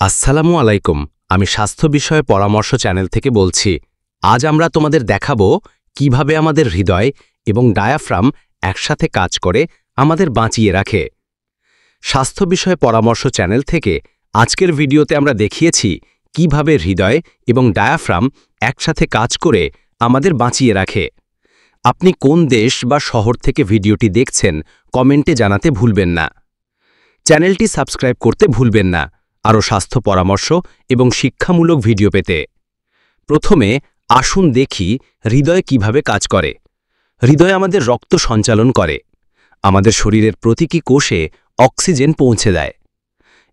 আসসালামু আলাইকুম। আমি স্বাস্থ্য বিষয়ে পরামর্শ চ্যানেল থেকে বলছি। আজ আমরা তোমাদের দেখাবো কিভাবে আমাদের হৃদয় এবং ডায়াফ্রাম একসাথে কাজ করে আমাদের বাঁচিয়ে রাখে। স্বাস্থ্য বিষয়ে পরামর্শ চ্যানেল থেকে আজকের ভিডিওতে আমরা দেখিয়েছি কিভাবে হৃদয় এবং ডায়াফ্রাম একসাথে কাজ করে আমাদের বাঁচিয়ে রাখে। আপনি কোন দেশ বা শহর থেকে ভিডিওটি দেখছেন কমেন্টে জানাতে ভুলবেন না। চ্যানেলটি সাবস্ক্রাইব করতে ভুলবেন না আরও স্বাস্থ্য পরামর্শ এবং শিক্ষামূলক ভিডিও পেতে। প্রথমে আসুন দেখি হৃদয় কিভাবে কাজ করে। হৃদয় আমাদের রক্ত সঞ্চালন করে, আমাদের শরীরের প্রতিটি কোষে অক্সিজেন পৌঁছে দেয়,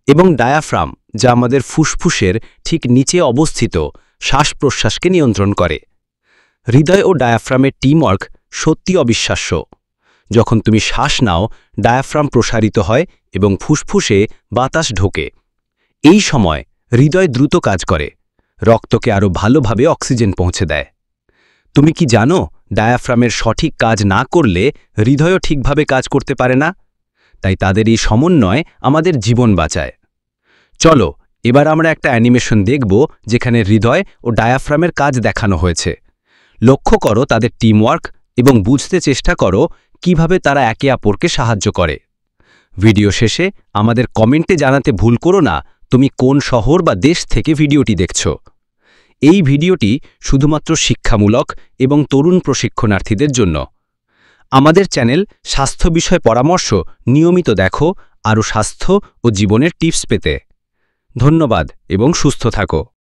এবং ডায়াফ্রাম, যা আমাদের ফুসফুসের ঠিক নিচে অবস্থিত, শ্বাস-প্রশ্বাসকে নিয়ন্ত্রণ করে। হৃদয় ও ডায়াফ্রামের টিমওয়ার্ক সত্যি অবিশ্বাস্য। যখন তুমি শ্বাস নাও, ডায়াফ্রাম প্রসারিত হয় এবং ফুসফুসে বাতাস ঢোকে। এই সময় হৃদয় দ্রুত কাজ করে, রক্তকে আরও ভালোভাবে অক্সিজেন পৌঁছে দেয়। তুমি কি জানো, ডায়াফ্রামের সঠিক কাজ না করলে হৃদয়ও ঠিকভাবে কাজ করতে পারে না? তাই তাদের এই সমন্বয় আমাদের জীবন বাঁচায়। চলো এবার আমরা একটা অ্যানিমেশন দেখব যেখানে হৃদয় ও ডায়াফ্রামের কাজ দেখানো হয়েছে। লক্ষ্য করো তাদের টিমওয়ার্ক এবং বুঝতে চেষ্টা করো কিভাবে তারা একে অপরকে সাহায্য করে। ভিডিও শেষে আমাদের কমেন্টে জানাতে ভুল করো না তুমি কোন শহর বা দেশ থেকে ভিডিওটি দেখছ। এই ভিডিওটি শুধুমাত্র শিক্ষামূলক এবং তরুণ প্রশিক্ষণার্থীদের জন্য। আমাদের চ্যানেল স্বাস্থ্য বিষয় পরামর্শ নিয়মিত দেখো আরও স্বাস্থ্য ও জীবনের টিপস পেতে। ধন্যবাদ এবং সুস্থ থাকো।